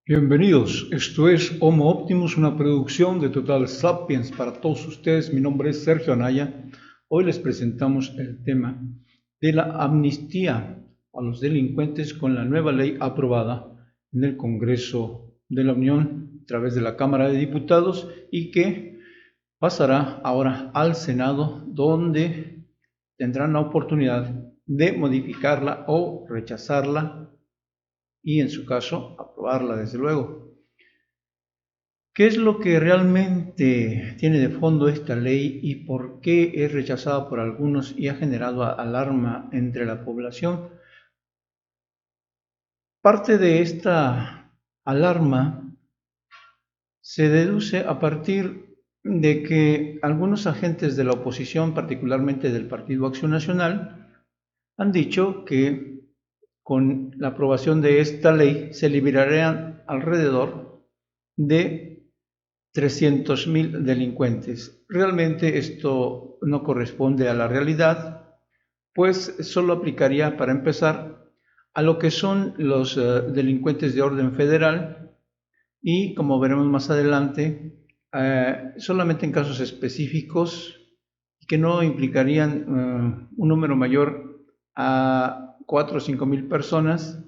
Bienvenidos, esto es Homo Optimus, una producción de Total Sapiens para todos ustedes. Mi nombre es Sergio Anaya. Hoy les presentamos el tema de la amnistía a los delincuentes con la nueva ley aprobada en el Congreso de la Unión a través de la Cámara de Diputados y que pasará ahora al Senado, donde tendrán la oportunidad de modificarla o rechazarla y, en su caso, aprobarla, desde luego. ¿Qué es lo que realmente tiene de fondo esta ley y por qué es rechazada por algunos y ha generado alarma entre la población? Parte de esta alarma se deduce a partir de que algunos agentes de la oposición, particularmente del Partido Acción Nacional, han dicho que con la aprobación de esta ley se liberarían alrededor de 300.000 delincuentes. Realmente esto no corresponde a la realidad, pues solo aplicaría, para empezar, a lo que son los delincuentes de orden federal y, como veremos más adelante, solamente en casos específicos que no implicarían un número mayor a 4 o 5.000 personas,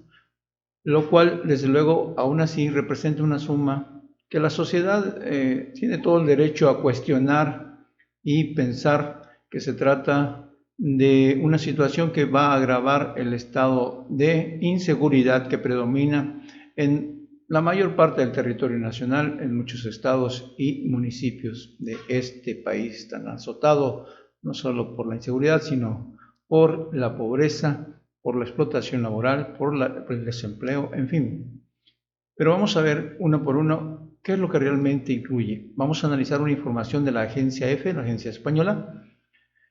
lo cual, desde luego, aún así representa una suma que la sociedad tiene todo el derecho a cuestionar y pensar que se trata de una situación que va a agravar el estado de inseguridad que predomina en la mayor parte del territorio nacional, en muchos estados y municipios de este país tan azotado, no solo por la inseguridad, sino por la pobreza, por la explotación laboral, por el desempleo, en fin. Pero vamos a ver uno por uno qué es lo que realmente incluye. Vamos a analizar una información de la agencia EFE, la agencia española,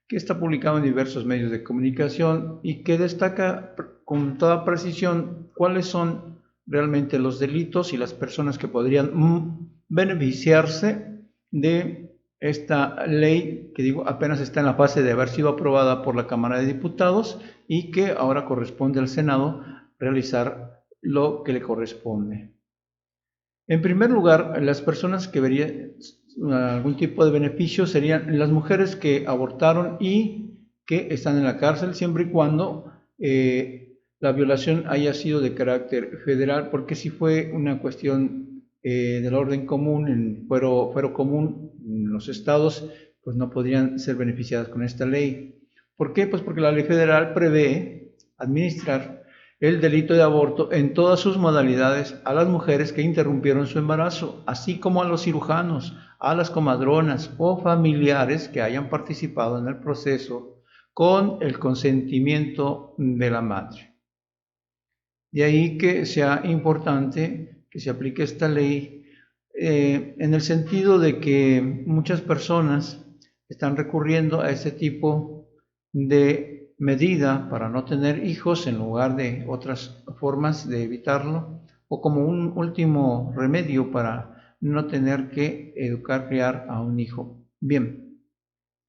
que está publicada en diversos medios de comunicación y que destaca con toda precisión cuáles son realmente los delitos y las personas que podrían beneficiarse de esta ley, que digo, apenas está en la fase de haber sido aprobada por la Cámara de Diputados y que ahora corresponde al Senado realizar lo que le corresponde. En primer lugar, las personas que verían algún tipo de beneficio serían las mujeres que abortaron y que están en la cárcel, siempre y cuando la violación haya sido de carácter federal, porque si fue una cuestión del orden común, en fuero común en los estados, pues no podrían ser beneficiadas con esta ley. ¿Por qué? Pues porque la ley federal prevé administrar el delito de aborto en todas sus modalidades a las mujeres que interrumpieron su embarazo, así como a los cirujanos, a las comadronas o familiares que hayan participado en el proceso con el consentimiento de la madre. De ahí que sea importante que se aplique esta ley en el sentido de que muchas personas están recurriendo a este tipo de medida para no tener hijos en lugar de otras formas de evitarlo, o como un último remedio para no tener que educar, criar a un hijo. Bien,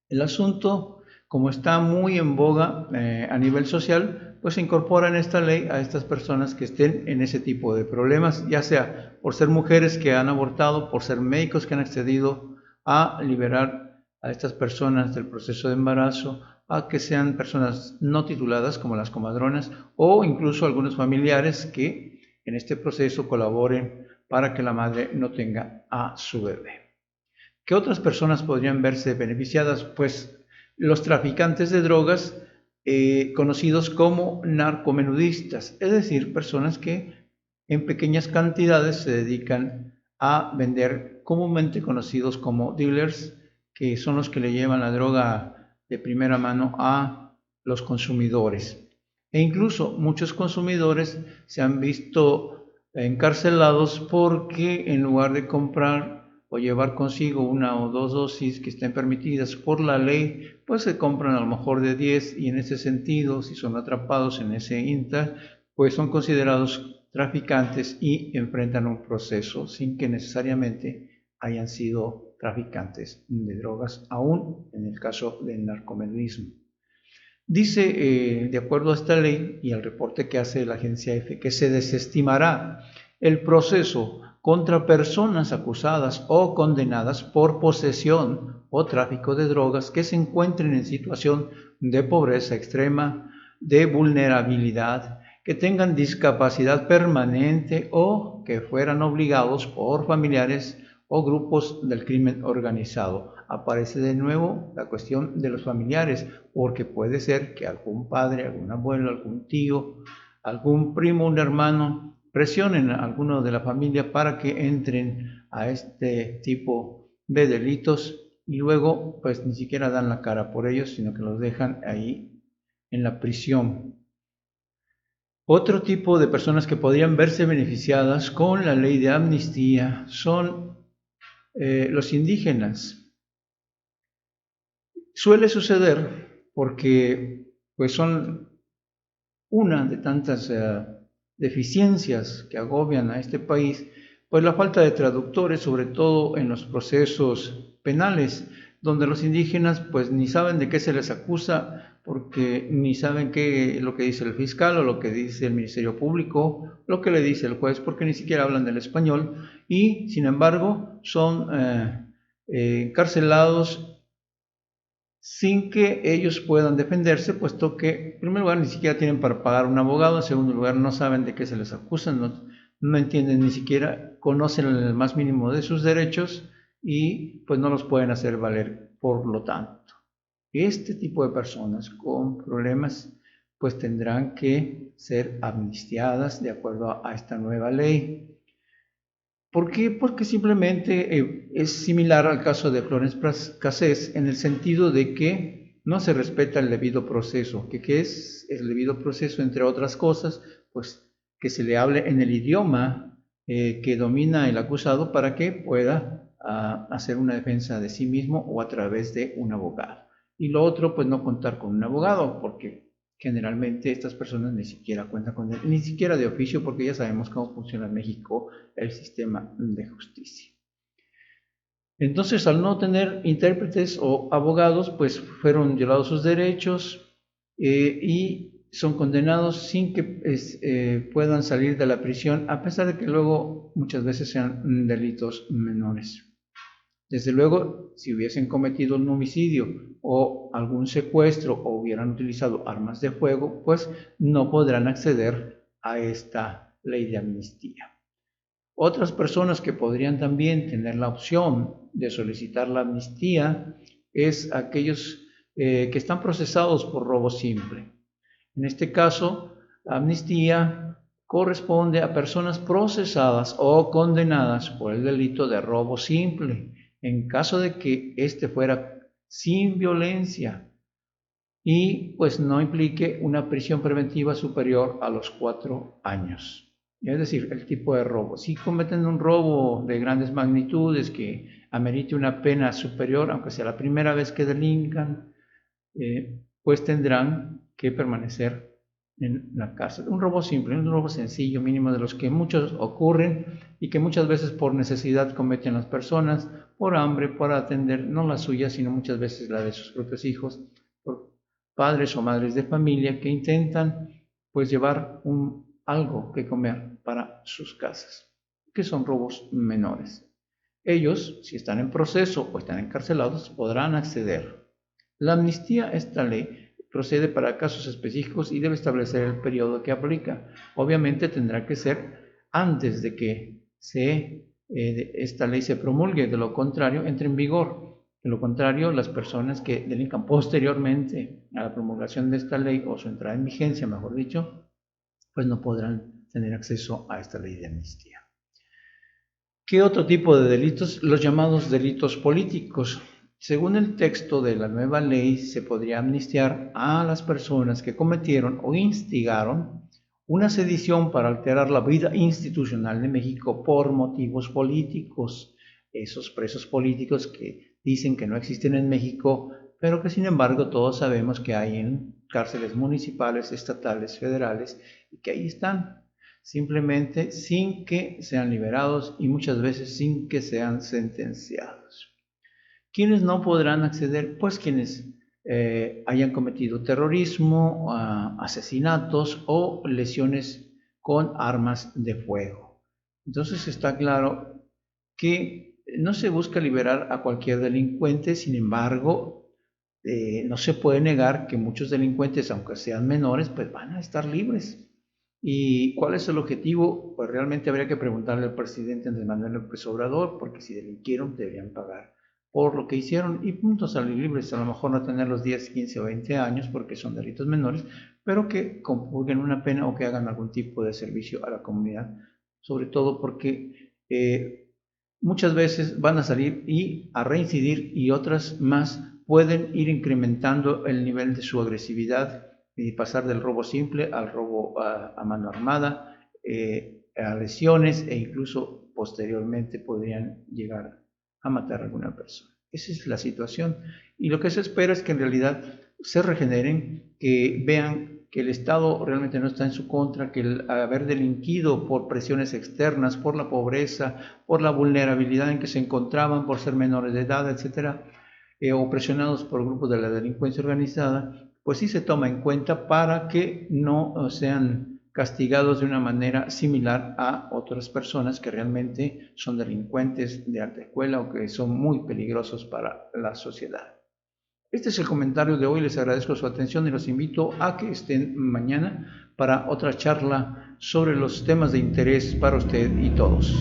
el asunto, como está muy en boga a nivel social, pues se incorpora en esta ley a estas personas que estén en ese tipo de problemas, ya sea por ser mujeres que han abortado, por ser médicos que han accedido a liberar a estas personas del proceso de embarazo, a que sean personas no tituladas como las comadronas o incluso algunos familiares que en este proceso colaboren para que la madre no tenga a su bebé. ¿Qué otras personas podrían verse beneficiadas? Pues los traficantes de drogas, conocidos como narcomenudistas, es decir, personas que en pequeñas cantidades se dedican a vender, comúnmente conocidos como dealers, que son los que le llevan la droga de primera mano a los consumidores. E incluso muchos consumidores se han visto encarcelados porque, en lugar de comprar o llevar consigo una o dos dosis que estén permitidas por la ley, pues se compran a lo mejor de 10, y en ese sentido, si son atrapados en ese inter, pues son considerados traficantes y enfrentan un proceso sin que necesariamente hayan sido traficantes de drogas, aún en el caso del narcomenudismo. Dice, de acuerdo a esta ley y al reporte que hace la agencia EFE, que se desestimará el proceso contra personas acusadas o condenadas por posesión o tráfico de drogas que se encuentren en situación de pobreza extrema, de vulnerabilidad, que tengan discapacidad permanente o que fueran obligados por familiares o grupos del crimen organizado. Aparece de nuevo la cuestión de los familiares, porque puede ser que algún padre, algún abuelo, algún tío, algún primo, un hermano, presionen a alguno de la familia para que entren a este tipo de delitos y luego pues ni siquiera dan la cara por ellos, sino que los dejan ahí en la prisión. Otro tipo de personas que podrían verse beneficiadas con la ley de amnistía son los indígenas. Suele suceder porque pues son una de tantas deficiencias que agobian a este país, pues la falta de traductores, sobre todo en los procesos penales, donde los indígenas pues ni saben de qué se les acusa, porque ni saben qué es lo que dice el fiscal o lo que dice el Ministerio Público, lo que le dice el juez, porque ni siquiera hablan del español y sin embargo son encarcelados sin que ellos puedan defenderse, puesto que en primer lugar ni siquiera tienen para pagar un abogado, en segundo lugar no saben de qué se les acusan, no entienden ni siquiera, conocen el más mínimo de sus derechos y pues no los pueden hacer valer. Por lo tanto, este tipo de personas con problemas pues tendrán que ser amnistiadas de acuerdo a esta nueva ley. ¿Por qué? Porque simplemente es similar al caso de Florence Cassés en el sentido de que no se respeta el debido proceso. ¿Qué es el debido proceso? Entre otras cosas, pues que se le hable en el idioma que domina el acusado para que pueda hacer una defensa de sí mismo o a través de un abogado. Y lo otro, pues no contar con un abogado, porque generalmente estas personas ni siquiera cuentan con él, ni siquiera de oficio, porque ya sabemos cómo funciona en México el sistema de justicia. Entonces, al no tener intérpretes o abogados, pues fueron violados sus derechos y son condenados sin que puedan salir de la prisión, a pesar de que luego muchas veces sean delitos menores. Desde luego, si hubiesen cometido un homicidio o algún secuestro o hubieran utilizado armas de fuego, pues no podrán acceder a esta ley de amnistía. Otras personas que podrían también tener la opción de solicitar la amnistía es aquellos que están procesados por robo simple. En este caso, la amnistía corresponde a personas procesadas o condenadas por el delito de robo simple, en caso de que éste fuera sin violencia y pues no implique una prisión preventiva superior a los 4 años. Es decir, el tipo de robo. Si cometen un robo de grandes magnitudes que amerite una pena superior, aunque sea la primera vez que delincan, pues tendrán que permanecer en la cárcel. Un robo simple, un robo sencillo, mínimo de los que muchos ocurren y que muchas veces por necesidad cometen las personas, por hambre, por atender no la suya, sino muchas veces la de sus propios hijos, por padres o madres de familia que intentan pues llevar algo que comer para sus casas, que son robos menores. Ellos, si están en proceso o están encarcelados, podrán acceder. La amnistía, esta ley, procede para casos específicos y debe establecer el periodo que aplica. Obviamente tendrá que ser antes de que esta ley se promulgue, de lo contrario entre en vigor. De lo contrario, las personas que delincan posteriormente a la promulgación de esta ley o su entrada en vigencia, mejor dicho, pues no podrán tener acceso a esta ley de amnistía. ¿Qué otro tipo de delitos? Los llamados delitos políticos. Según el texto de la nueva ley, se podría amnistiar a las personas que cometieron o instigaron una sedición para alterar la vida institucional de México por motivos políticos. Esos presos políticos que dicen que no existen en México, pero que sin embargo todos sabemos que hay en cárceles municipales, estatales, federales, y que ahí están, simplemente sin que sean liberados y muchas veces sin que sean sentenciados. ¿Quiénes no podrán acceder? Pues quienes hayan cometido terrorismo, asesinatos o lesiones con armas de fuego. Entonces está claro que no se busca liberar a cualquier delincuente, sin embargo, no se puede negar que muchos delincuentes, aunque sean menores, pues van a estar libres. ¿Y cuál es el objetivo? Pues realmente habría que preguntarle al presidente Andrés Manuel López Obrador, porque si delinquieron deberían pagar por lo que hicieron y punto, salir libres, a lo mejor no tener los 10, 15 o 20 años porque son delitos menores, pero que compurguen una pena o que hagan algún tipo de servicio a la comunidad, sobre todo porque muchas veces van a salir y a reincidir y otras más pueden ir incrementando el nivel de su agresividad y pasar del robo simple al robo a mano armada, a lesiones e incluso posteriormente podrían llegar a matar a alguna persona. Esa es la situación y lo que se espera es que en realidad se regeneren, que vean que el Estado realmente no está en su contra, que el haber delinquido por presiones externas, por la pobreza, por la vulnerabilidad en que se encontraban, por ser menores de edad, etcétera, o presionados por grupos de la delincuencia organizada, pues sí se toma en cuenta para que no sean castigados de una manera similar a otras personas que realmente son delincuentes de alta escuela o que son muy peligrosos para la sociedad. Este es el comentario de hoy, les agradezco su atención y los invito a que estén mañana para otra charla sobre los temas de interés para usted y todos.